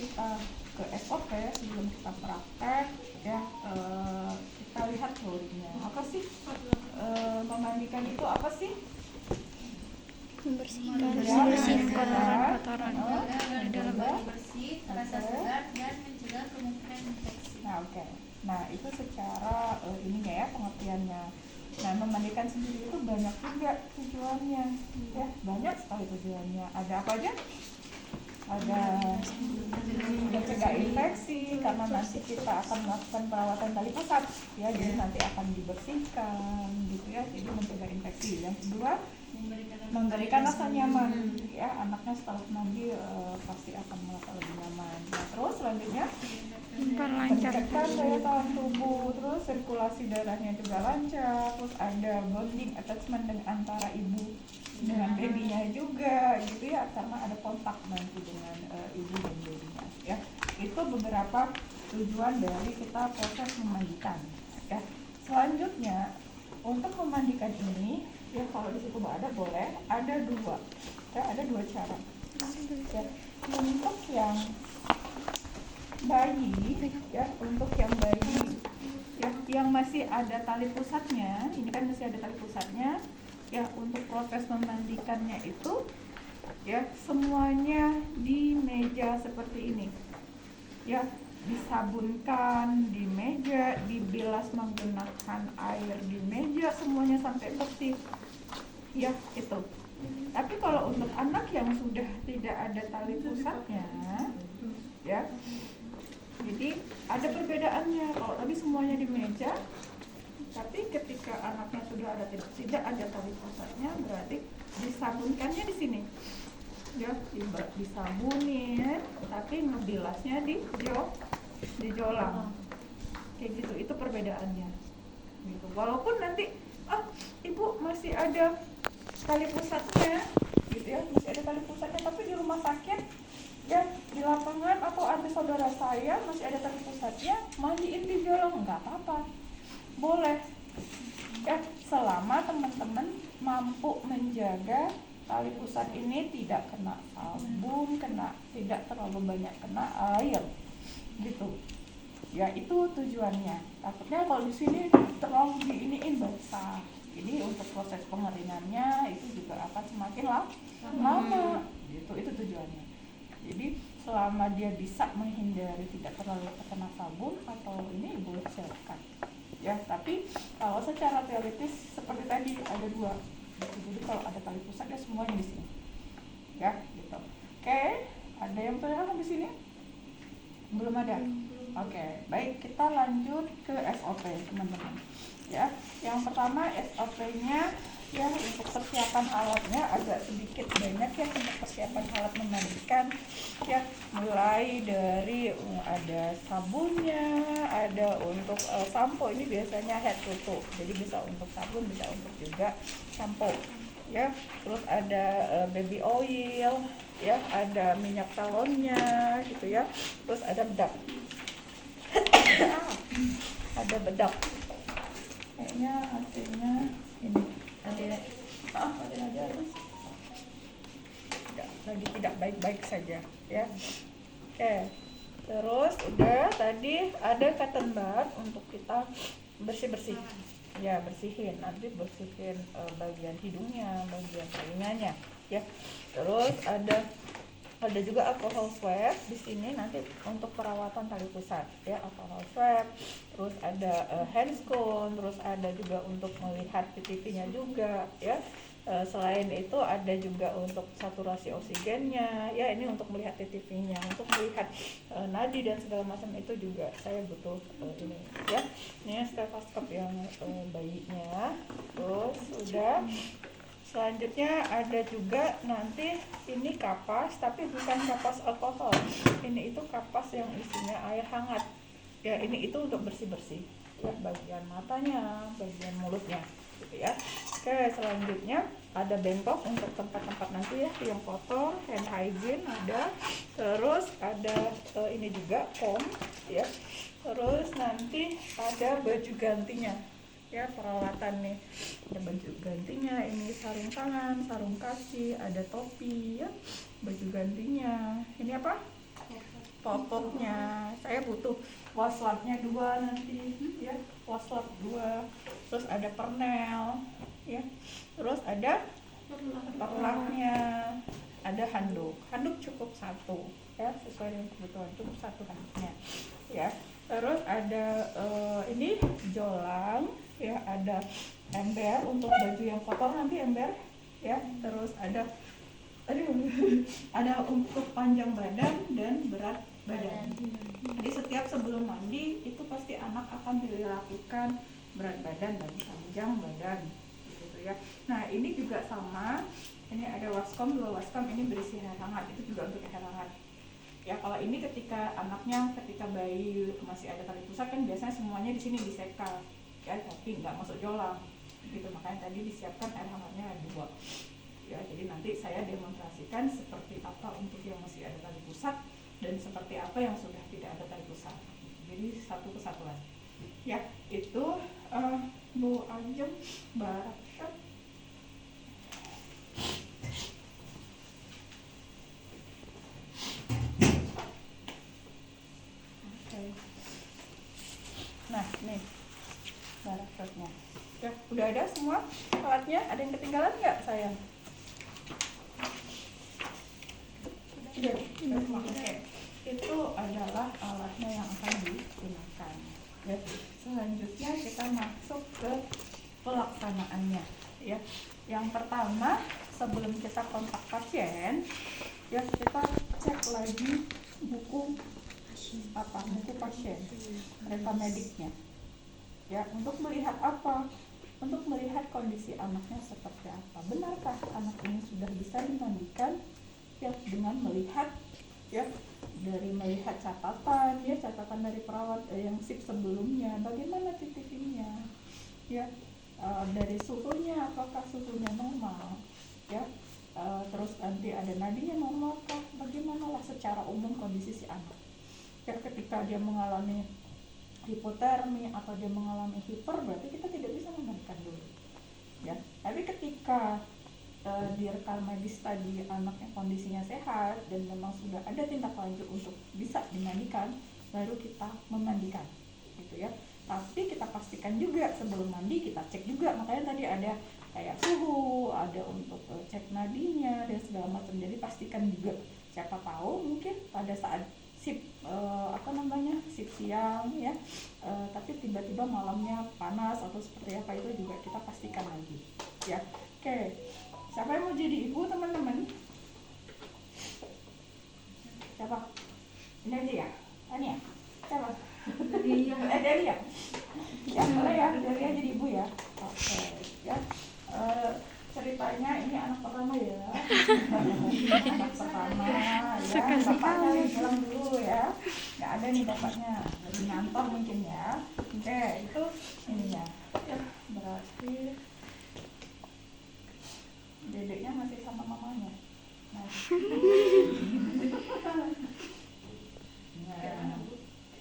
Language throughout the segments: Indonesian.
kita ke SOP, sebelum kita praktek ya, kita lihat teorinya. Apa sih memandikan itu apa sih? Membersihkan kotoran di dalam badan bersih, terasa segar dan mencegah kemungkinan infeksi. Nah, itu secara ininya ya, pengertiannya. Nah, memandikan sendiri itu banyak juga tujuannya, ya banyak sekali tujuannya. Ada apa aja? Ada mencegah infeksi, karena nanti kita akan melakukan perawatan tali pusat, ya, jadi nanti akan dibersihkan, gitu ya, jadi mencegah infeksi. Yang kedua, memberikan rasa nyaman, ya, anaknya setelah mandi pasti akan merasa lebih nyaman. Nah, terus selanjutnya meningkatkan daya tahan tubuh, terus sirkulasi darahnya juga lancar, terus ada bonding attachment dengan antara ibu dengan babynya juga, gitu ya, karena ada kontak nanti dengan ibu dan babynya, ya. Itu beberapa tujuan dari kita proses memandikan, ya. Selanjutnya untuk memandikan ini, ya, kalau di situ ada boleh, ada dua, ya, ada dua cara, ya. Untuk yang bayi, ya, untuk yang bayi, ya, yang masih ada tali pusatnya, ini kan masih ada tali pusatnya, ya, untuk proses memandikannya itu, ya, semuanya di meja seperti ini, ya, disabunkan di meja, dibilas menggunakan air di meja, semuanya sampai bersih, ya, itu. Tapi kalau untuk anak yang sudah tidak ada tali pusatnya, ya, jadi ada perbedaannya. Kalau tadi semuanya di meja, tapi ketika anaknya sudah tidak ada tali pusatnya, berarti disabunkannya di sini, ya, disabunin, tapi ngebilasnya di jolang, kayak gitu. Itu perbedaannya, gitu. Walaupun nanti ibu masih ada tali pusatnya, gitu ya, masih ada tali pusatnya, tapi di rumah sakit, ya, di lapangan atau ada saudara saya masih ada tali pusatnya, mandiin di jolang, nggak apa-apa, boleh, ya, selama teman-teman mampu menjaga tali pusat ini tidak kena sabun, tidak terlalu banyak kena air, gitu, ya. Itu tujuannya. Takutnya kalau di sini terlalu diiniin basah, jadi untuk proses pengeringannya itu juga akan semakin lama, gitu. Itu tujuannya. Jadi selama dia bisa menghindari tidak terlalu terkena sabun atau ini, boleh silakan, ya. Tapi kalau secara teoritis seperti tadi ada dua, jadi kalau ada tali pusat ya semuanya di sini, ya, gitu. Oke, ada yang bertanya di sini? Belum ada? Oke, baik, kita lanjut ke SOP, teman-teman, ya. Yang pertama SOP-nya, ya, untuk persiapan alatnya agak sedikit banyak, ya, untuk persiapan alat memandikan, ya, mulai dari ada sabunnya, ada untuk sampo, ini biasanya head to toe, jadi bisa untuk sabun, bisa untuk juga sampo, ya. Terus ada baby oil, ya, ada minyak talonnya, gitu ya. Terus ada bedak, ada bedak, kayaknya hasilnya ini ada aja lagi tidak baik-baik saja, ya. Oke, terus udah tadi ada cotton bud untuk kita bersih-bersih, ya, nanti bersihin bagian hidungnya, bagian telinganya, ya. Terus ada juga alcohol swab di sini nanti untuk perawatan tali pusat, ya, alcohol swab. Terus ada handscone, terus ada juga untuk melihat TTV-nya juga, ya. Selain itu ada juga untuk saturasi oksigennya, ya, ini untuk melihat TTV-nya, untuk melihat nadi dan segala macam itu juga saya butuh ini, ya. Ini stetoskop yang bayinya. Terus udah. Selanjutnya ada juga nanti ini kapas, tapi bukan kapas alkohol. Ini itu kapas yang isinya air hangat, ya. Ini itu untuk bersih-bersih, ya, bagian matanya, bagian mulutnya, gitu ya. Oke, selanjutnya ada bengkok untuk tempat-tempat nanti, ya, yang kotor, hand hygiene ada. Terus ada ini juga comb, ya. Terus nanti ada baju gantinya, ya, peralatan nih, ada baju gantinya, ini sarung tangan, sarung kaki, ada topi, ya, baju gantinya. Ini apa? popoknya. Saya butuh waslapnya 2 nanti ya, waslap 2. Terus ada pernel ya. Terus ada perlaknya, ada handuk. Handuk cukup 1 ya, sesuai dengan kebutuhan, cukup 1 handuknya ya. Terus ada ini jolang ya, ada ember untuk baju yang kotor nanti ember ya. Terus ada ada untuk panjang badan dan berat badan. Jadi setiap sebelum mandi itu pasti anak akan dilakukan berat badan dan panjang badan gitu ya. Nah ini juga sama, ini ada waskom, 2 waskom, ini berisi air hangat, itu juga untuk air hangat ya. Kalau ini ketika bayi masih ada tali pusat kan biasanya semuanya di sini disekal ya, tapi nggak masuk jolang gitu, makanya tadi disiapkan air hangatnya 2 ya. Jadi nanti saya demonstrasikan seperti apa untuk yang masih ada tali pusat dan seperti apa yang sudah tidak ada tali pusat. Jadi satu kesatuan ya. Itu Bu Ajeng Barat. Oke. Nah nih baratnya ya, udah ada semua alatnya. Ada yang ketinggalan nggak sayang? Oke. Itu adalah alatnya yang akan digunakan ya. Selanjutnya kita masuk ke pelaksanaannya ya. Yang pertama, sebelum kita kontak pasien ya, kita cek lagi buku pasien, rekam mediknya ya. Untuk melihat apa? Untuk melihat kondisi anaknya seperti apa. Benarkah anak ini sudah bisa dimandikan ya, dengan melihat ya, dari melihat catatan ya, catatan dari perawat yang SIP sebelumnya, bagaimana CCTV-nya ya, dari suhunya, apakah suhunya normal ya, terus nanti ada nadinya normal kah, bagaimanalah secara umum kondisi si anak ya. Ketika dia mengalami hipotermi atau dia mengalami hiper, berarti kita tidak bisa memandikan dulu ya. Tapi ketika di rekam medis tadi anaknya kondisinya sehat dan memang sudah ada tindak lanjut untuk bisa dimandikan, baru kita memandikan gitu ya. Tapi kita pastikan juga sebelum mandi kita cek juga, makanya tadi ada kayak suhu, ada untuk cek nadinya dan segala macam. Jadi pastikan juga, siapa tahu mungkin pada saat sip sip siang ya, tapi tiba-tiba malamnya panas atau seperti apa, itu juga kita pastikan lagi ya. Oke. Siapa yang mau jadi ibu, teman-teman? Siapa? Ini aja ya? Ini ya? Siapa? Dari ya? Ya, boleh ya, dari ya jadi ibu ya. Oke, ya. Ceritanya ini anak pertama ya. Anak pertama ya. Bapaknya bilang dulu ya. Nggak ada nih bapaknya, lagi ngantor mungkin ya. Oke, itu ininya. Ya, berarti dedeknya masih sama mamanya. Nah,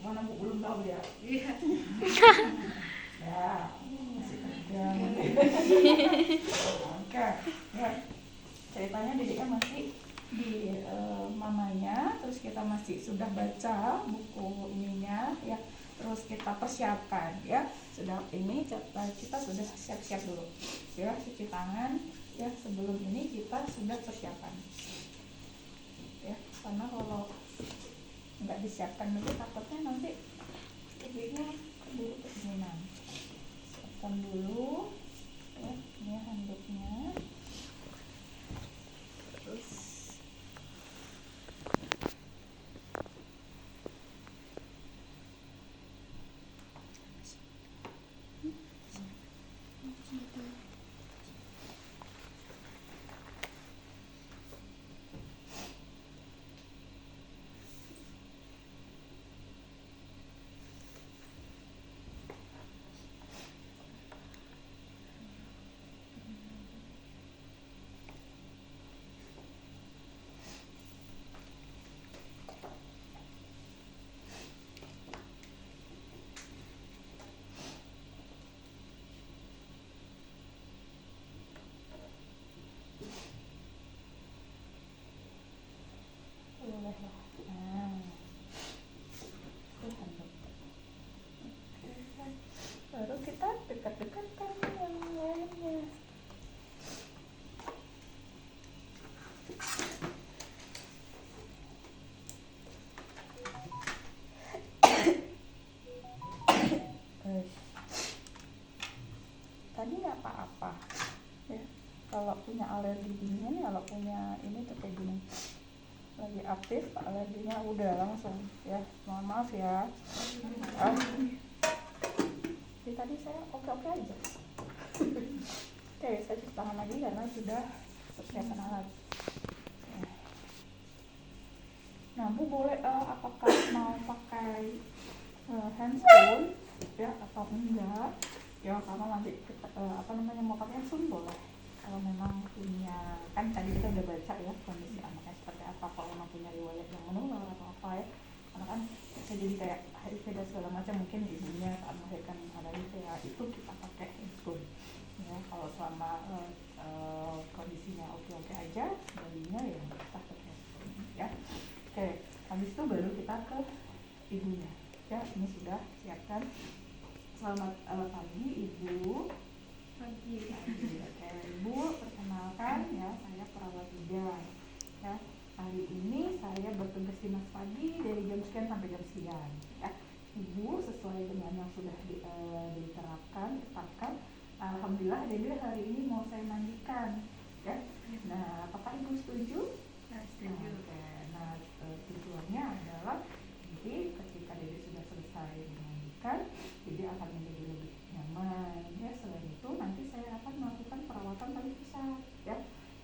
mana Bu, belum tahu ya? Iya. Ya, masih kerja. Oke, ya. Ceritanya dedeknya masih di mamanya, terus kita masih sudah baca buku ininya ya. Terus kita persiapkan ya. Sudah ini kita sudah siap-siap dulu ya, cuci tangan ya. Sebelum ini kita sudah persiapan ya, karena kalau nggak disiapkan dulu takutnya nanti ibunya keburu kedinginan. Siapkan dulu ya, ini handuknya. Terus boleh lah. Nah, kalau punya alergi dingin, kalau punya ini tuh kayak gini lagi aktif alerginya udah langsung ya, mohon maaf ya. Jadi tadi saya oke aja. Oke, saya cuci tangan lagi karena sudah persiapan alat. Nah, Bu boleh apakah mau pakai handphone ya atau enggak? Ya karena nanti kita, mau pakai handphone boleh. Kalau memang punya, kan tadi kita udah baca ya kondisi anaknya seperti apa, kalau memang punya riwayat yang menular atau apa ya, karena kan bisa jadi kayak HIV dan segala macam, mungkin ibunya saat melahirkan ada HIV ya, itu kita pakai handphone ya. Kalau selama kondisinya oke aja, bayinya ya kita pakai handphone ya. Oke, habis itu baru kita ke ibunya ya. Ini sudah siapkan. Selamat pagi Ibu. Pagi. Oke, Ibu, perkenalkan ya, saya perawat bidan. Ya, hari ini saya bertugas dinas pagi dari jam sekian sampai jam sekian. Ya, Ibu sesuai dengan yang sudah diterapkan, tetapkan. Alhamdulillah, Dede hari ini mau saya mandikan. Ya, nah, apakah Ibu setuju? Setuju. Oke, nah tujuannya adalah nanti ketika Dede sudah selesai dimandikan, Dede akan menjadi lebih nyaman ya. Selain itu nanti saya akan melakukan perawatan tali pusat ya.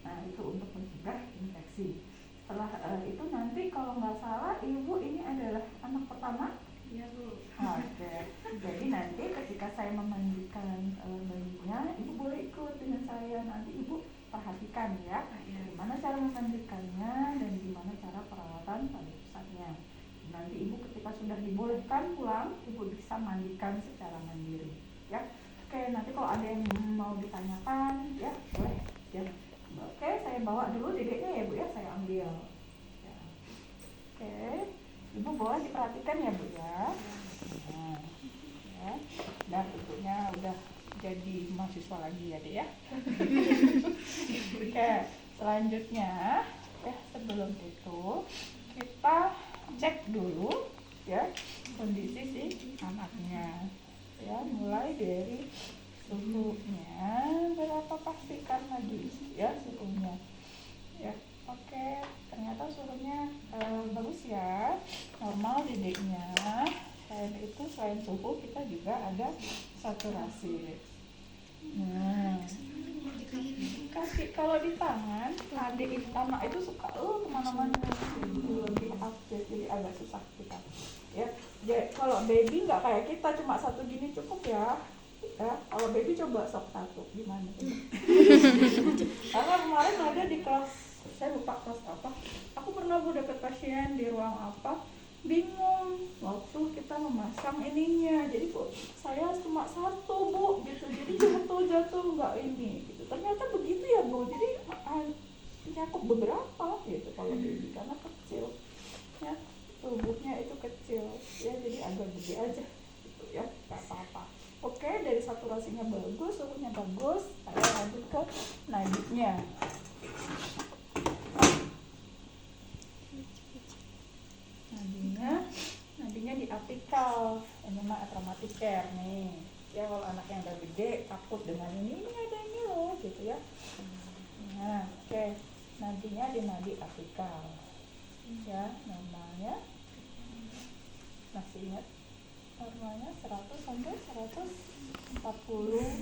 Nah, itu untuk mencegah infeksi. Setelah itu nanti kalau nggak salah Ibu ini adalah anak pertama. Iya Bu. Oke. Jadi nanti ketika saya memandikan bayinya, Ibu boleh ikut dengan saya. Nanti Ibu perhatikan ya, gimana cara memandikannya dan gimana cara perawatan tali pusatnya. Nanti Ibu ketika sudah dibolehkan pulang, Ibu bisa mandikan secara mandiri ya. Oke, nanti kalau ada yang mau ditanyakan ya boleh ya. Oke, saya bawa dulu dedeknya ya Bu ya, saya ambil ya. Oke, Ibu boleh diperhatikan ya Bu ya. Nah, ya. Dan ibunya udah jadi mahasiswa lagi ya Dek ya. Oke, selanjutnya ya, sebelum itu kita cek dulu ya kondisi si anaknya ya, mulai dari suhunya berapa, pastikan lagi ya suhunya ya. Oke, ternyata suhunya bagus ya, normal dedeknya. Selain itu, selain suhu kita juga ada saturasi. Nah, kasih kalau di tangan adik anak itu suka kemana-mana lebih aktif, jadi agak susah kita ya. Jadi kalau baby nggak kayak kita cuma satu gini cukup ya. Kalau baby coba sok satu gimana? Karena kemarin ada di kelas, saya lupa kelas apa, aku pernah Bu dapet pasien di ruang apa, bingung waktu kita memasang ininya, jadi Bu saya cuma satu Bu gitu, jadi jatuh nggak ini gitu. Ternyata begitu ya Bu, jadi nyakup beberapa gitu kalau baby karena kecil ya, tubuhnya itu kecil ya, jadi agak gede aja gitu ya, nggak apa-apa. Oke, dari saturasinya bagus, suhunya bagus, saya lanjut ke nadinya. Nadinya di apikal, ini mah traumatic care nih ya. Kalau anak yang udah gede takut dengan ini ada ini loh gitu ya. Nah, oke, nadinya di nadi apikal ya, normalnya masih ingat, normalnya 100 sampai 140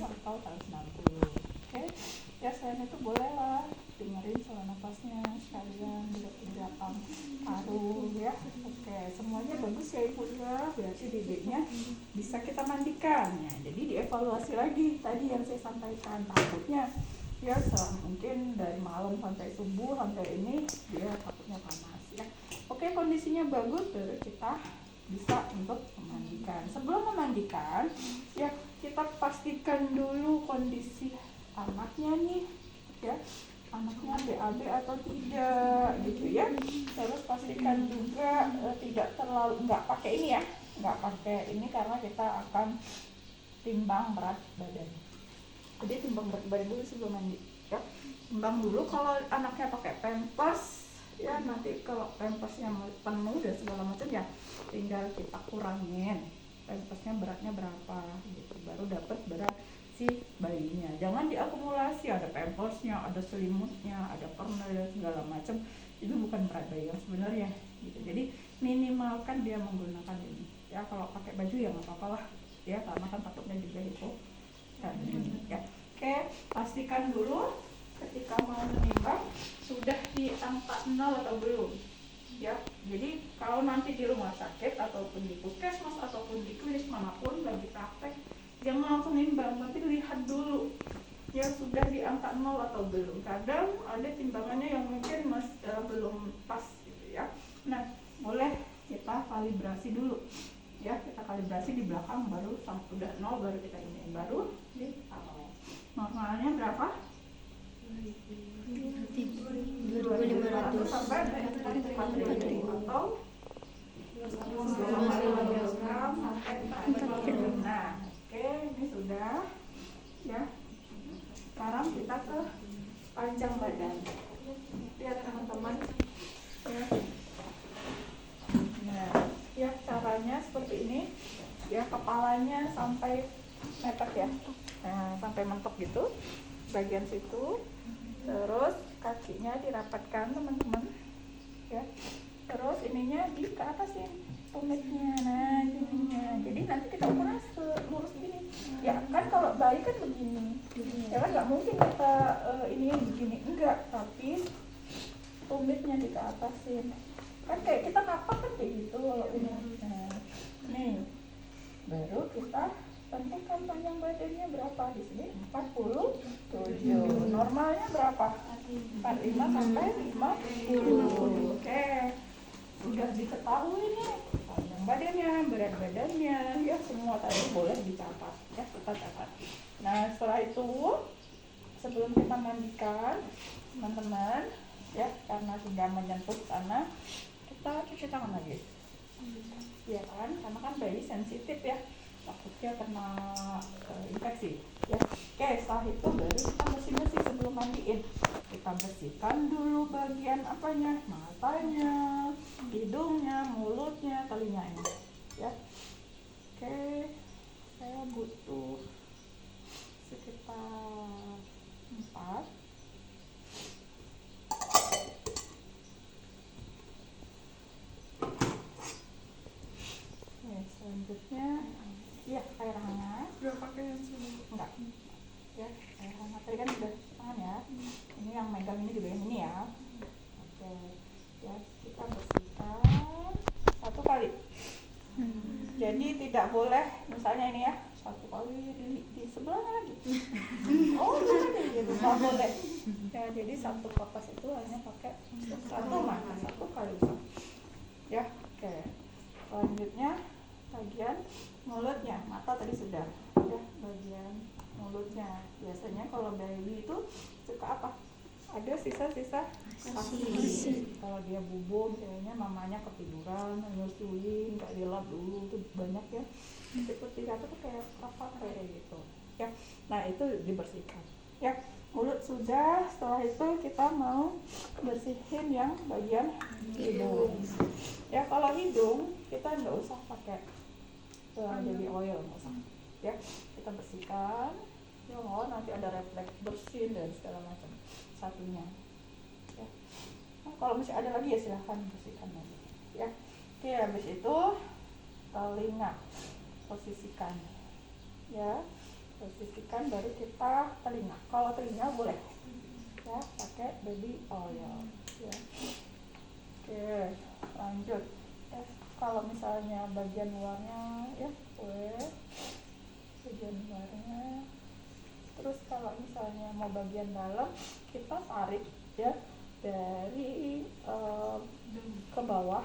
atau 160. Oke ya, selain itu bolehlah dengerin saluran napasnya sekalian, lihat di belakang paru ya. Oke, semuanya bagus ya Ibu ya, berarti dedeknya bisa kita mandikan ya. Jadi dievaluasi lagi tadi yang saya sampaikan, takutnya ya mungkin dari malam sampai subuh sampai ini dia takutnya panas ya. Oke, kondisinya bagus, baru kita bisa untuk memandikan. Sebelum memandikan ya, kita pastikan dulu kondisi anaknya nih ya, anaknya BAB atau tidak gitu ya. Terus pastikan juga tidak terlalu, nggak pakai ini ya, nggak pakai ini karena kita akan timbang berat badan. Jadi timbang berat badan dulu sebelum mandi ya. Timbang dulu, kalau anaknya pakai pampers ya, nanti kalau pampersnya penuh dan segala macam ya tinggal kita kurangin pampersnya beratnya berapa gitu, baru dapat berat si bayinya. Jangan diakumulasi, ada pampersnya, ada selimutnya, ada permen dan segala macam. Itu bukan berat bayi yang sebenarnya gitu. Jadi minimalkan dia menggunakan ini. Ya kalau pakai baju ya nggak apa-apa lah ya, karena kan takutnya juga itu kan ya. Oke, pastikan dulu ketika mau menimbang sudah di angka 0 atau belum ya. Jadi kalau nanti di rumah sakit ataupun di puskesmas ataupun di klinik manapun lagi praktek, jangan langsung nimbang, tapi lihat dulu ya sudah di angka 0 atau belum. Kadang ada timbangannya yang mungkin belum pas gitu ya. Nah, boleh kita kalibrasi dulu ya, kita kalibrasi di belakang, baru sampai udah 0 baru kita ini, baru di awal. Normalnya berapa? 2.500 sampai 4.000 atau 2,5 gram sampai 4 kilo. Nah, oke, ini sudah ya. Sekarang kita ke panjang badan. Lihat teman-teman ya. Nah, ya caranya seperti ini ya, kepalanya sampai mepet ya. Nah, sampai mentok gitu bagian situ. Terus kakinya dirapatkan teman-teman ya. Terus ininya di ke atasin tumitnya. Nah, ininya. Jadi nanti kita ukur lurus gini. Ya kan kalau bayi kan begini. Ya kan nggak mungkin kita ini begini, enggak, tapi tumitnya di ke atasin. Kan kayak kita napak kan kayak gitu kalau ini. Nah, nih. Baru kita tentukan panjang badannya berapa. Di sini 47. Normalnya berapa? 45 sampai 50. Oke. Udah diketahui nih panjang badannya, berat badannya, ya semua tadi boleh dicatat ya, kita catat. Nah, setelah itu sebelum kita mandikan teman-teman ya, karena sudah menyentuh sana, kita cuci tangan lagi. Ya kan, karena kan bayi sensitif ya, takutnya kena infeksi ya. Oke, setelah itu baru kita bersih-bersih sebelum mandiin. Kita bersihkan dulu bagian apanya, matanya, hidungnya, mulutnya, telinganya ya. Oke, saya butuh sekitar 4. Selanjutnya ya air hangat. Udah pakai yang sini? Enggak ya, air hangat tadi kan udah tangan ya. Ini yang megang ini juga yang ini ya. Oke ya, kita bersihkan 1 kali. Jadi tidak boleh misalnya ini ya 1 kali di sebelahnya lagi. Oh enggak gitu, nggak boleh ya. Jadi 1 kapas itu hanya pakai 1 mata, 1 kali ya. Oke, selanjutnya bagian mulutnya. Mata tadi sudah ya, bagian mulutnya. Biasanya kalau bayi itu suka apa? Ada sisa-sisa ASI. Kalau dia bubuk kayaknya mamanya ketiduran, nyusuin, nggak dilap dulu, itu banyak ya. Seperti kata tuh kayak apa kayak gitu ya. Nah, itu dibersihkan ya. Mulut sudah. Setelah itu kita mau bersihin yang bagian hidung ya. Kalau hidung kita nggak usah pakai baby oil, nggak usah ya. Kita bersihkan ya, nanti ada refleks bersin dan segala macam satunya ya. Nah, kalau masih ada lagi ya silahkan bersihkan lagi ya. Oke, habis itu telinga posisikan ya, posisikan baru kita telinga. Kalau telinga boleh ya pakai baby oil ya. Oke, lanjut ya. Kalau misalnya bagian luarnya ya boleh bagian luarnya. Terus kalau misalnya mau bagian dalam, kita tarik ya dari ke bawah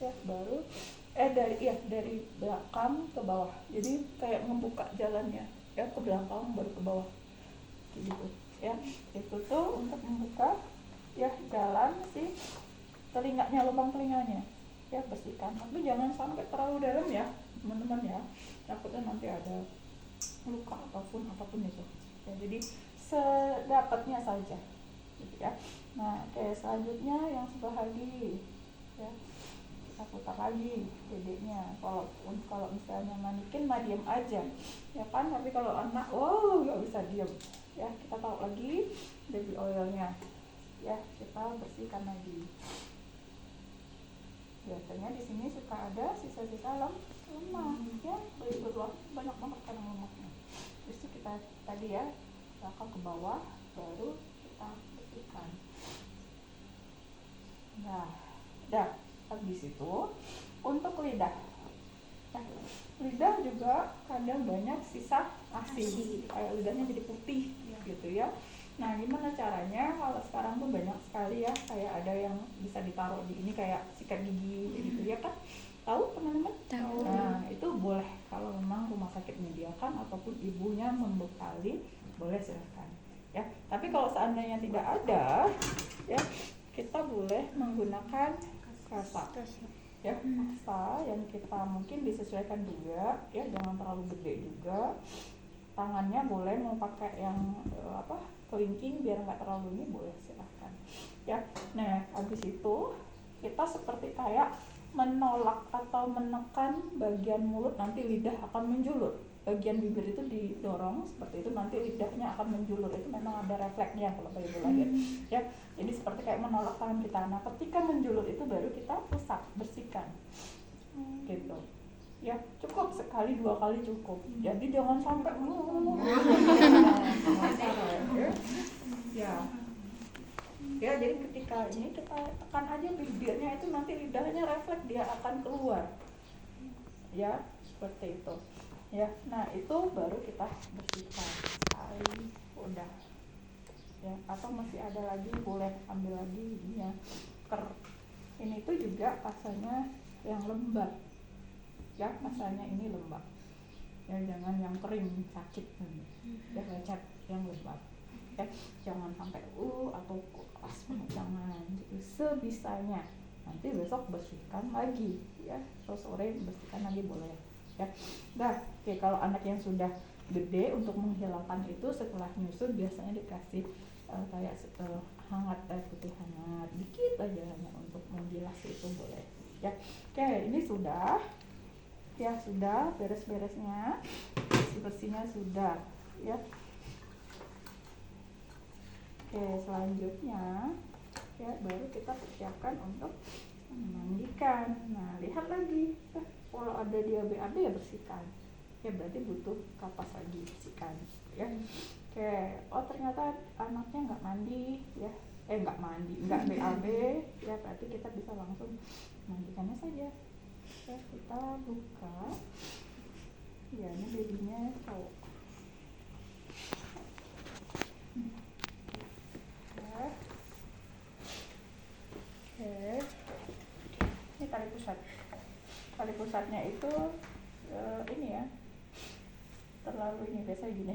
ya, baru dari belakang ke bawah. Jadi kayak membuka jalannya ya, ke belakang baru ke bawah gitu ya. Itu tuh untuk membuka ya jalan si telinganya, lubang telinganya ya. Bersihkan, tapi jangan sampai terlalu dalam ya teman-teman ya, takutnya nanti ada luka apapun itu ya. Jadi sedapatnya saja gitu ya. Nah, oke, selanjutnya yang sebelah lagi ya, kita putar lagi dedeknya. Kalau misalnya manikin mah diam aja, ya kan. Tapi kalau anak, nggak bisa diam. Ya, kita taruh lagi baby oilnya. Ya, kita bersihkan lagi. Biasanya di sini suka ada sisa-sisa lemak, ya, banyak banget kan lemaknya. Terus kita tadi ya, bakal ke bawah, baru kita bersihkan. Nah, udah. Habis itu untuk lidah. Nah, lidah juga kadang banyak sisa asin. Kayak lidahnya jadi putih gitu ya. Nah, gimana caranya? Kalau sekarang tuh banyak sekali ya, kayak ada yang bisa ditaruh di ini kayak sikat gigi gitu ya kan? Tahu teman-teman? Tahu. Nah, itu boleh kalau memang rumah sakit menyediakan ataupun ibunya membekali, boleh silahkan. Ya, tapi kalau seandainya tidak ada, ya kita boleh menggunakan kasa. Ya, kasa yang kita mungkin disesuaikan juga, ya jangan terlalu gede juga. Tangannya boleh mau pakai yang kelingking biar nggak terlalu ini, boleh silahkan. Ya, nah habis itu kita seperti kayak menolak atau menekan bagian mulut, nanti lidah akan menjulur. Bagian bibir itu didorong seperti itu, nanti lidahnya akan menjulur. Itu memang ada refleksnya kalau bayi lahir. Ya, jadi seperti kayak menolak tangan kita. Nah, ketika menjulur itu baru kita usap, bersihkan. Gitu. Ya, cukup sekali 2 kali cukup. Jadi jangan sampai ya, jadi ketika ini kita tekan aja bibirnya, itu nanti lidahnya refleks, dia akan keluar. Ya, seperti itu. Ya, nah itu baru kita bersihkan sekali, udah. Ya, atau masih ada lagi boleh ambil lagi ini ya. Ini tuh juga rasanya yang lembab. Ya, asalnya ini lembab. Ya, jangan yang kering sakit. Ya, lecet, yang lembab. Ya, jangan sampai atau asma, jangan gitu. Sebisanya. Nanti besok bersihkan lagi, ya. Sore bersihkan lagi boleh. Ya. Nah, oke, kalau anak yang sudah gede, untuk menghilangkan itu setelah nyusu biasanya dikasih kayak hangat, air putih hangat dikit aja hanya untuk membilas, itu boleh. Ya, oke, ini sudah. Ya, sudah beres-beresnya, bersih-bersihnya sudah, ya. Oke, selanjutnya ya baru kita persiapkan untuk memandikan. Nah, lihat lagi, kalau ada dia BAB ya bersihkan. Ya berarti butuh kapas lagi, bersihkan, ya. Oke, ternyata anaknya nggak mandi, ya. Nggak BAB, ya berarti kita bisa langsung mandikannya saja. Ya, kita buka. Ya, ini babynya cowok. Oke. Ini tali pusat. Tali pusatnya itu ini ya. Terlalu ini biasa gini.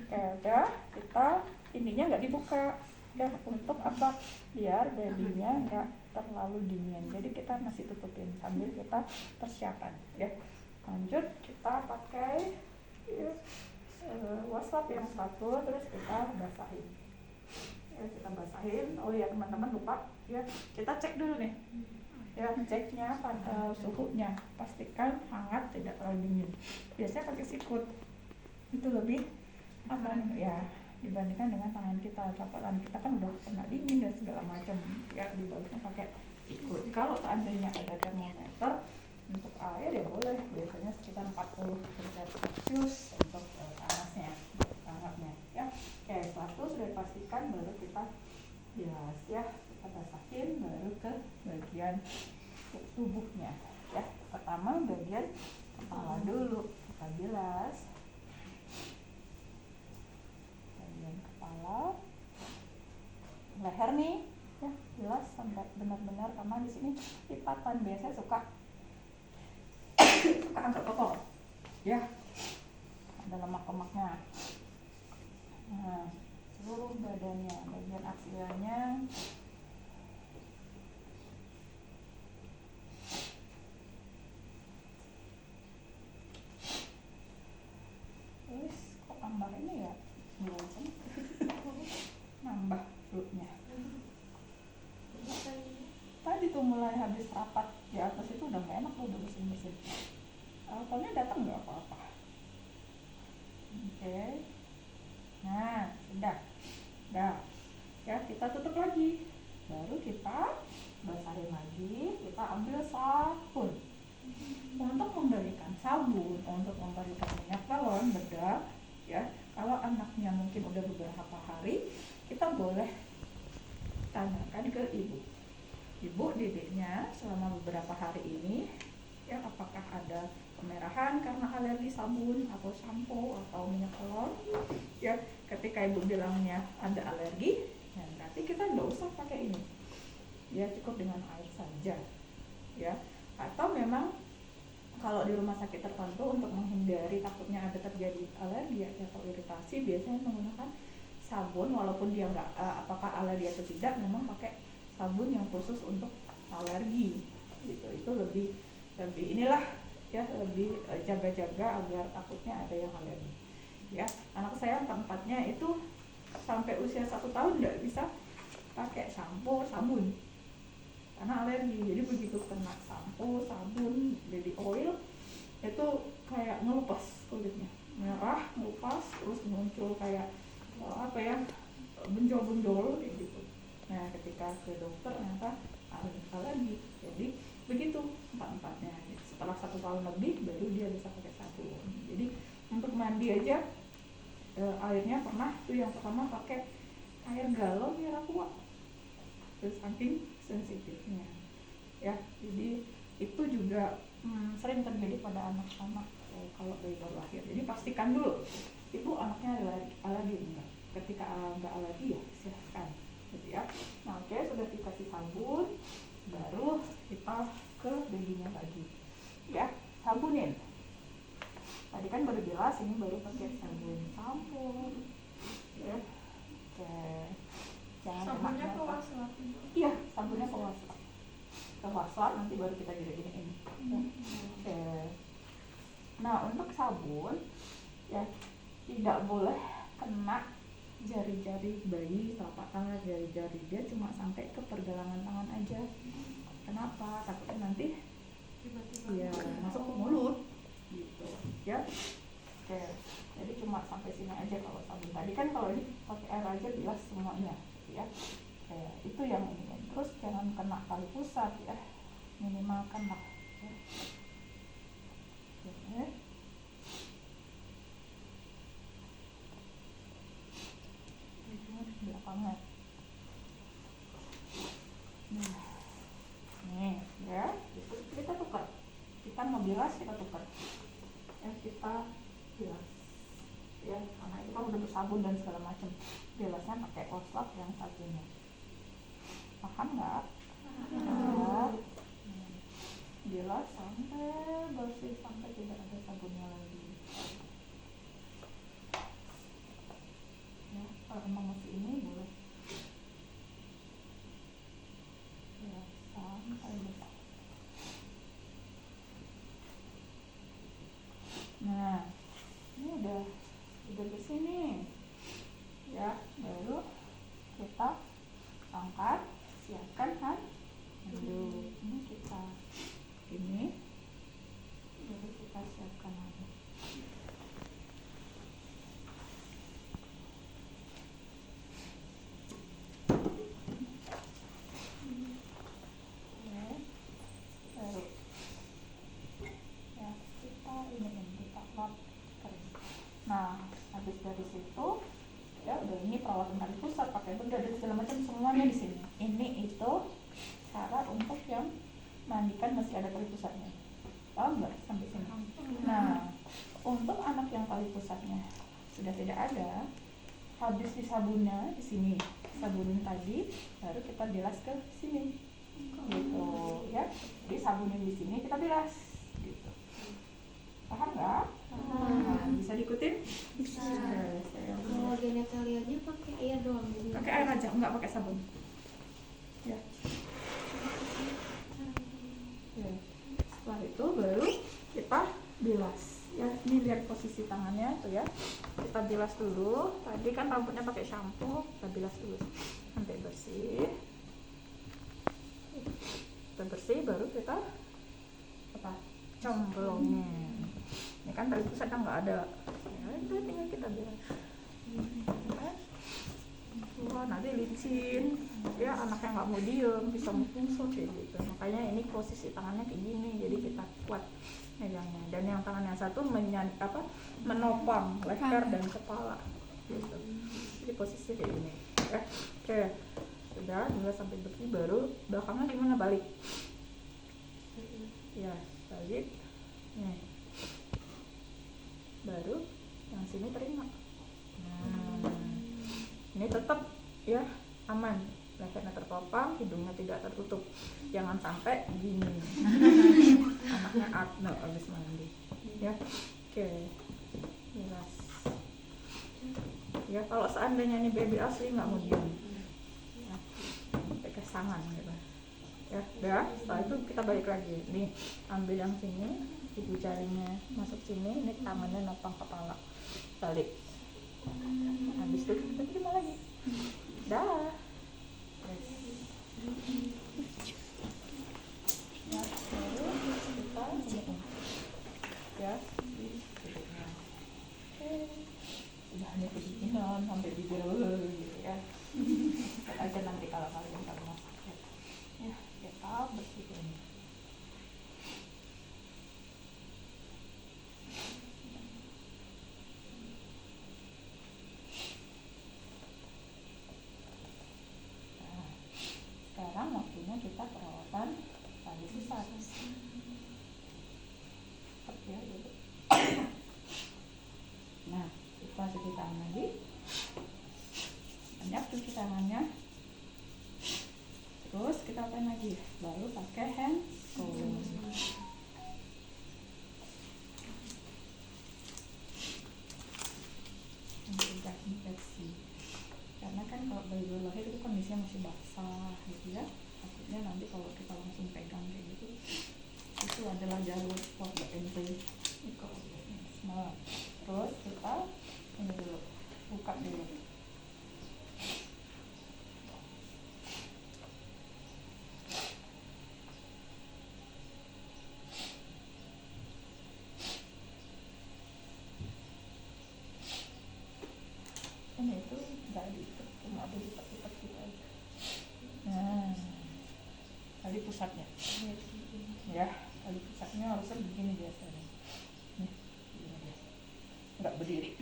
Oke, udah, kita ininya nggak dibuka. Ya, untuk apa? Biar babynya nggak terlalu dingin. Jadi kita masih tutupin sambil kita persiapan, ya. Lanjut kita pakai wastafel yang satu, terus kita basahin. Ya, kita basahin. Oh ya teman-teman, lupa ya, kita cek dulu nih. Ya, ceknya suhunya, pastikan hangat, tidak terlalu dingin. Biasanya pakai sikut itu lebih aman ya dibandingkan dengan tangan kita. Tangan kita kan udah kena dingin dan segala macam, ya dibaliknya pakai sikut. Kalau seandainya ada termometer untuk air ya boleh, biasanya sekitar 40 derajat Celcius untuk panasnya, hangatnya, ya. Oke, setelah itu sudah dipastikan baru kita bilas, ya. Kita basahin baru ke bagian tubuhnya, ya. Pertama bagian kepala dulu kita bilas. Bagian kepala, leher nih, ya, bilas sampai benar-benar, karena di sini lipatan biasanya suka agak kotor, ya, ada lemak-lemaknya. Nah, seluruh badannya, bagian aksialnya. Terus kok nambah ini ya, nambah fluidnya. Tadi itu mulai habis rapat di atas itu udah gak enak, udah bersin-bersin. Alkoholnya datang nggak apa-apa. Oke. Nah, sudah. Dah. Ya, kita tutup lagi. Baru kita basahin lagi, kita ambil sabun. Untuk memberikan sabun, untuk memberikan minyak galon, bedak, ya. Kalau anaknya mungkin udah beberapa hari, kita boleh tanyakan ke ibu. Ibu didiknya selama beberapa hari ini, ya apakah ada kemerahan karena alergi sabun atau sampo atau minyak galon? Ya, ketika ibu bilangnya ada alergi, ya berarti kita nggak usah pakai ini. Ya cukup dengan air saja. Ya, atau memang kalau di rumah sakit tertentu untuk menghindari takutnya ada terjadi alergi atau iritasi, biasanya menggunakan sabun walaupun dia nggak apakah alergi atau tidak, memang pakai sabun yang khusus untuk alergi gitu. Itu lebih inilah ya, lebih jaga-jaga agar takutnya ada yang alergi. Ya, anak saya keempatnya itu sampai usia 1 tahun nggak bisa pakai sampo sabun karena alergi. Jadi begitu kena sampo, sabun, baby oil itu kayak ngelupas kulitnya, merah, ngelupas, terus muncul kayak benjol-benjol kayak gitu. Nah, ketika ke dokter ternyata alergi. Jadi begitu empat-empatnya. Setelah 1 tahun lebih baru dia bisa pakai sabun. Jadi untuk mandi aja airnya pernah tuh yang pertama pakai air galon merah tua. Terus saking sensitifnya. Ya, jadi itu juga sering terjadi pada anak-anak kalau bayi baru lahir. Jadi pastikan dulu ibu anaknya alergi enggak. Ketika enggak alergi ya silahkan gitu ya. Nah, oke, sudah dikasih sabun, baru kita ke babynya lagi ya, sabunin. Tadi kan baru jelas, ini baru pakai sabun sampo ya. Oke, jangan Sabunnya ke enak-enak. waslat. Iya, sabunnya ke waslat nanti baru kita gini-giniin ya. Oke. Nah, untuk sabun ya tidak boleh kena jari-jari bayi, telapak tangan, jari-jari dia cuma sampai ke pergelangan tangan aja. Kenapa? Takutnya nanti ya masuk ke mulut gitu ya. Oke, jadi cuma sampai sini aja kalau sabun. Tadi kan kalau ini pakai air aja bilas semuanya gitu ya. Oke, itu yang ini. Terus jangan kena tali pusat ya, minimalkan lah ya. Oke. Belakangan. Nih ya, itu kita tukar. Kita mau bilas, kita tukar. Ya, kita bilas. Ya, karena itu kan udah bersabun dan segala macam. Bilasnya pakai waslat yang satunya. Paham nggak? Ya. Bilas sampai bersih, sampai tidak ada sabunnya lagi. Ya, kalau emang masih ini boleh ya, sampai bersih. Nah, ini udah bersih nih ya, baru kita angkat, siapkan handuk. Ini kita ini baru kita siapkan handuk. Nah, habis dari situ ya udah, ini perawatan tali pusat pakai benda dan segala macam semuanya di sini. Ini itu cara untuk yang mandikan masih ada tali pusatnya. Paham nggak sampai sini? Nah, untuk anak yang tali pusatnya sudah tidak ada, habis disabunnya di sini, sabunin tadi, baru kita bilas ke sini, gitu ya. Jadi sabunin di sini, kita bilas, gitu. Paham nggak? Nah, bisa diikutin? Bisa. Kalau genitalianya pakai air doang. Pakai air aja, nggak pakai sabun. Ya. Ya. Setelah itu baru kita bilas. Ya, ini lihat posisi tangannya tuh ya. Kita bilas dulu. Tadi kan rambutnya pakai shampoo, kita bilas dulu sampai bersih. baru kita apa cemplungin. Ini kan tali pusatnya nggak ada, ya itu tinggal kita bilas. Wah nanti licin, ya anaknya nggak mau diem, bisa membungsuk kayak gitu. Makanya ini posisi tangannya kayak gini, jadi kita kuat megangnya. Dan yang tangan yang satu menopang leher dan kepala, gitu. Jadi posisi kayak gini. Oke, sudah hingga sampai bersih, baru belakangnya gimana balik? Ya balik, nih. Baru yang sini terima. Nah, ini tetap ya aman, lehernya tertopang, hidungnya tidak tertutup, jangan sampai gini. Anaknya Arno habis mandi, ya. Oke, jelas. Ya kalau seandainya ini baby asli nggak mau diem, ya, sampai kesangan gitu. Ya, udah. Setelah itu kita balik lagi. Nih, ambil yang sini, ibu jarinya masuk sini, ini tangannya nopang kepala, balik. Habis itu kita terima lagi. Dah. Ya, baru kita ini. Ya, duduknya. Oke. Udah hanya kebikinan sampai bibir gitu ya. Lihat aja nanti kalau kalian ke rumah sakit. Ya, kita bersihin. Sekarang waktunya kita perawatan tali pusat. Ya, gitu. Nah, kita cuci tangan lagi. Banyak cuci tangannya. Terus kita apain lagi? Baru pakai hand comb. Mencegah infeksi. Karena kan kalau bayi baru lahir itu kondisinya masih basah gitu ya, takutnya nanti kalau kita langsung pegang kayak gitu itu adalah jalur for the infection. Nah, terus kita ini dulu, buka dulu. Ini itu nggak diikat, cuma ada diikat-ikat gitu aja. Nah, tali pusatnya, ya, tali pusatnya harusnya begini biasanya. Nih, begini dia, nggak berdiri.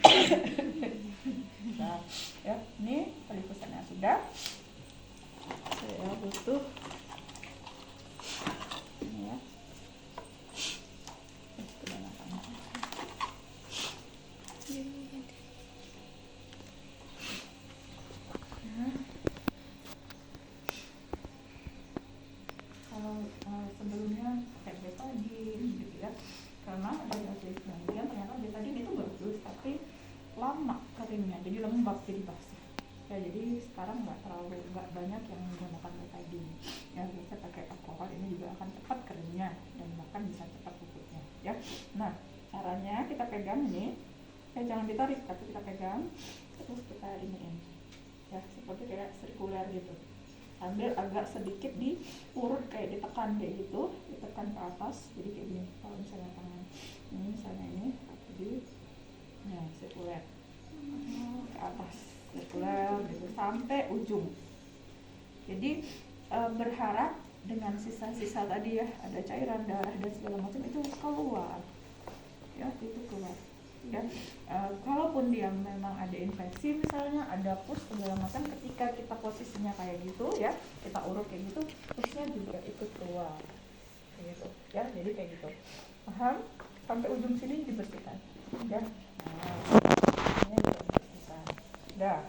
Nah, ya, ini tali pusatnya sudah. Saya butuh ini ya. Kebanyakan. Sebelumnya pakai betadine gitu ya, karena dari hasil penelitian ternyata betadine itu bagus tapi lama keringnya, jadi lembab, jadi basah ya. Jadi sekarang nggak banyak yang menggunakan betadine ya, biasa pakai alkohol. Ini juga akan cepat keringnya dan bahkan bisa cepat pupuknya ya. Nah, caranya kita pegang ini ya, jangan ditarik tapi kita pegang terus kita iniin ya, seperti kayak sirkuler gitu, sambil agak sedikit diurut kayak ditekan kayak gitu, ditekan ke atas. Jadi kayak gini kalau misalnya tangan ini, misalnya ini, jadi nah sirkuler ke atas, sirkuler gitu sampai ujung. Jadi berharap dengan sisa-sisa tadi ya, ada cairan darah dan segala macam itu keluar ya, itu keluar ya. Kalaupun dia memang ada infeksi misalnya, ada pus segala macam, ketika kita posisinya kayak gitu ya, kita urut kayak gitu, pusnya juga ikut keluar kayak gitu ya. Jadi kayak gitu, paham? Sampai ujung sini dibersihkan ya. Nah, ini juga dibersihkan dah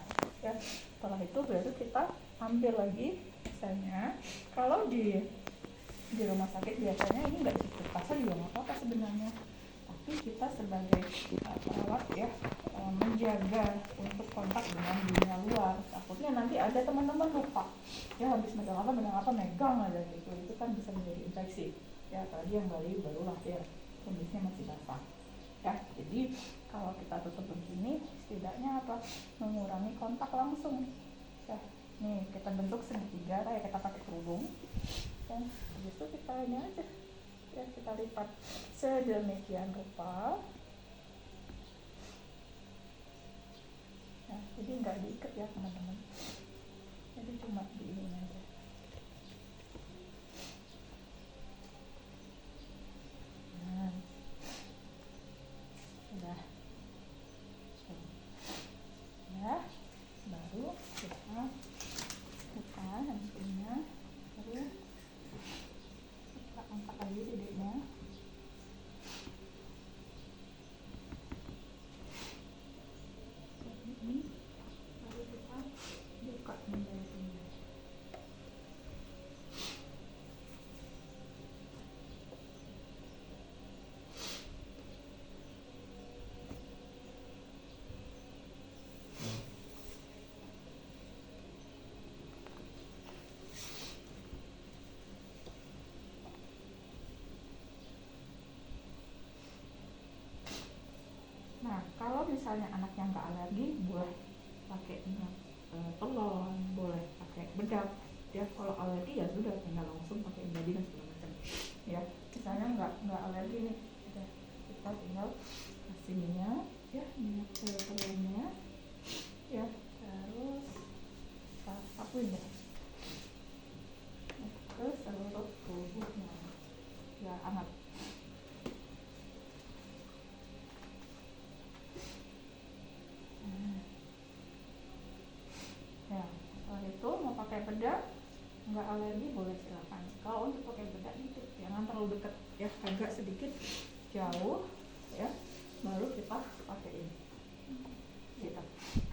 ya. Setelah itu berarti kita ambil lagi. Misalnya kalau di rumah sakit biasanya ini nggak ditutup pasal juga nggak apa-apa sebenarnya, tapi kita sebagai perawat ya, menjaga untuk kontak dengan dunia luar. Takutnya nanti ada teman-teman lupa ya, habis megang apa megang aja gitu, itu kan bisa menjadi infeksi ya. Tadi yang baru lahir kondisinya masih basah ya. Jadi kalau kita tutup begini setidaknya apa, mengurangi kontak langsung ya. Nih kita bentuk segitiga kayak kita pakai kerudung ya habis itu kita ini aja ya, kita lipat sedemikian rupa. Nah, jadi nggak diikat ya teman-teman, jadi cuma di ini aja. Nah, udah ya, baru kita buka handphonenya, baru kita angkat lagi dedeknya. Ini baru kita buka menjadinya. Nah, kalau misalnya anaknya nggak alergi, boleh pakai telon, boleh pakai bedak. Ya, kalau alergi ya sudah tinggal langsung pakai jadi dan segala macam. Ya, misalnya nggak alergi nih, udah kita tinggal kasih minyak, ya minyak telurnya, ya terus kita sapuin ya ke seluruh tubuhnya, ya hangat. Ya, setelah itu mau pakai bedak, nggak alergi boleh silakan. Kalau untuk pakai bedak itu jangan terlalu dekat, ya agak sedikit jauh, ya baru kita pakai ini, gitu.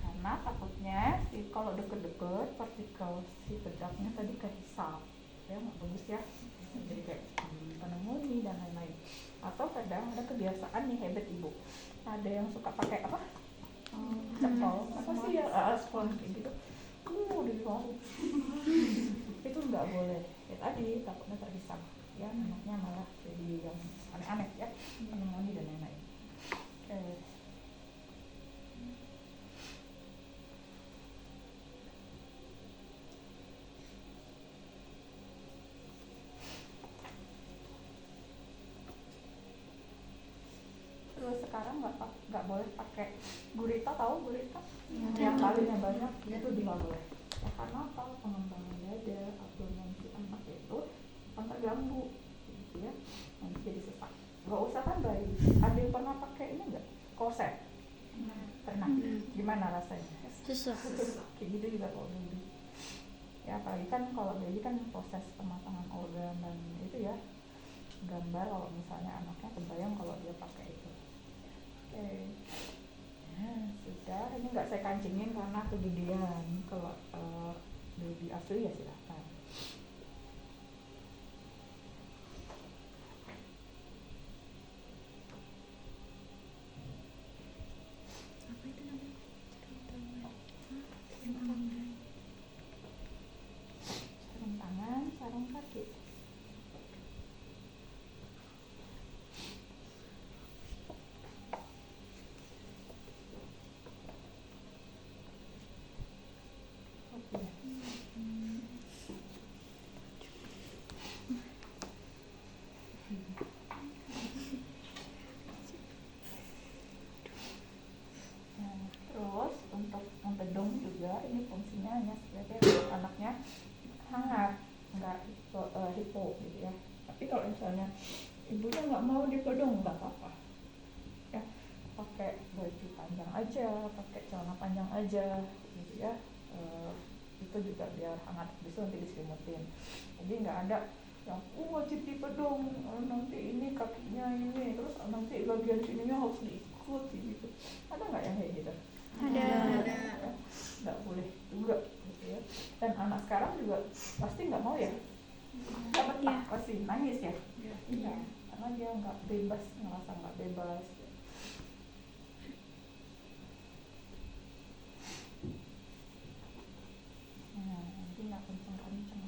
Karena takutnya kalau deket-deket partikel si bedaknya tadi kehisap, ya nggak bagus ya. Jadi kayak pneumonia dan lain-lain. Atau kadang ada kebiasaan nih habit ibu, ada yang suka pakai apa? Cepol, apa sih ya, spons kayak gitu. Di bawah. Itu nggak boleh. Ya tadi takutnya terhisap, ya anaknya malah jadi yang aneh-aneh ya, pneumonia dan lain-lain. Oke. Terus sekarang nggak boleh pakai gurita, tahu gurita? Yang kalinya banyak itu juga boleh. Ya, karena apa? Pengembangan dada, abdomen si anak itu akan terganggu, gitu ya. Nanti jadi sesak. Nggak usah kan bayi. Ada yang pernah pakai ini nggak? Korset? Pernah. Gimana rasanya? Susah. Kayak gitu juga kalau baby. Ya apalagi kan kalau baby kan proses pematangan organ dan itu ya, gambar kalau misalnya anaknya kebayang kalau dia pakai itu. Oke. Nah, sudah. Ini nggak saya kancingin karena kegedean. Kalau baby asli ya silahkan. Apa itu namanya? Sarung tangan, sarung kaki. Oke. Nah, terus untuk membedung juga ini fungsinya hanya sebagai anaknya hangat, nggak hipo gitu ya. Tapi kalau misalnya ibunya nggak mau dibedung nggak apa-apa, ya pakai baju panjang aja, pakai celana panjang aja gitu ya. Itu juga biar hangat, bisa nanti diselimutin. Jadi nggak ada yang wajib dibedung, nanti ini kakinya ini, terus nanti bagian sininya harus diikuti gitu. Ada nggak yang kayak gitu? Ada. Ya, nggak boleh juga gitu ya. Dan anak sekarang juga pasti nggak mau ya, nggak betah, pasti nangis ya. Iya, karena dia nggak bebas, ngerasa nggak bebas. Nah, nanti nggak kenceng-kenceng.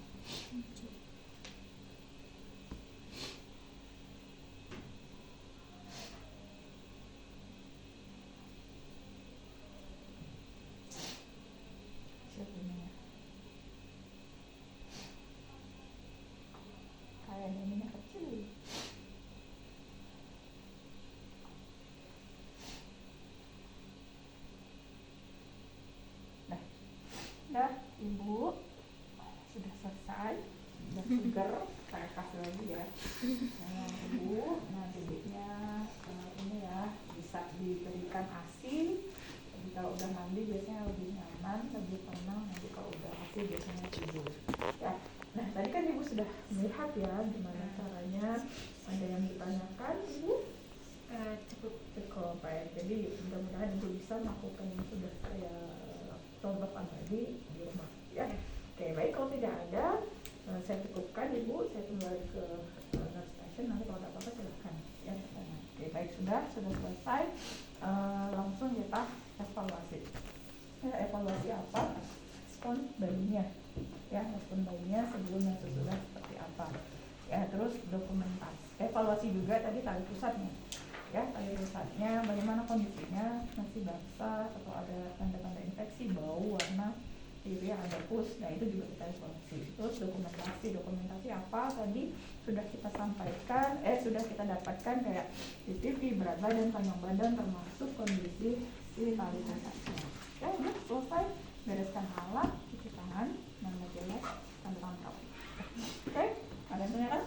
Siap ini ya. Nah, ibu, nah bebeknya ini ya bisa diberikan ASI. Jadi kalau udah mandi biasanya lebih nyaman, lebih tenang. Nanti kalau udah ASI biasanya tidur. Ya, nah tadi kan ibu sudah melihat ya gimana caranya. Ada yang ditanyakan ibu? Cukup baik. Jadi mudah-mudahan ibu bisa melakukan yang sudah saya contohkan tadi di rumah. Ya, oke baik, kalau tidak ada saya cukupkan ibu, saya kembali ke nurse station, nanti kalau ada apa-apa silahkan ya bertanya. Oke baik, sudah selesai. Langsung kita evaluasi. Ya, evaluasi apa? Respon bayinya, ya respon bayinya sebelum dan sesudah seperti apa. Ya terus dokumentasi, evaluasi juga tadi tali pusatnya. Ya tali pusatnya bagaimana kondisinya, masih basah atau ada tanda-tanda infeksi, bau, warna ya ada pus, nah itu juga kita evaluasi. Terus dokumentasi apa tadi sudah kita sampaikan, sudah kita dapatkan kayak CCTV, berat badan, panjang badan, termasuk kondisi si tali pusatnya. Ya udah selesai, bereskan alat, cuci tangan, mana jelek, tanda tangan. Oke, ada yang tanyakan?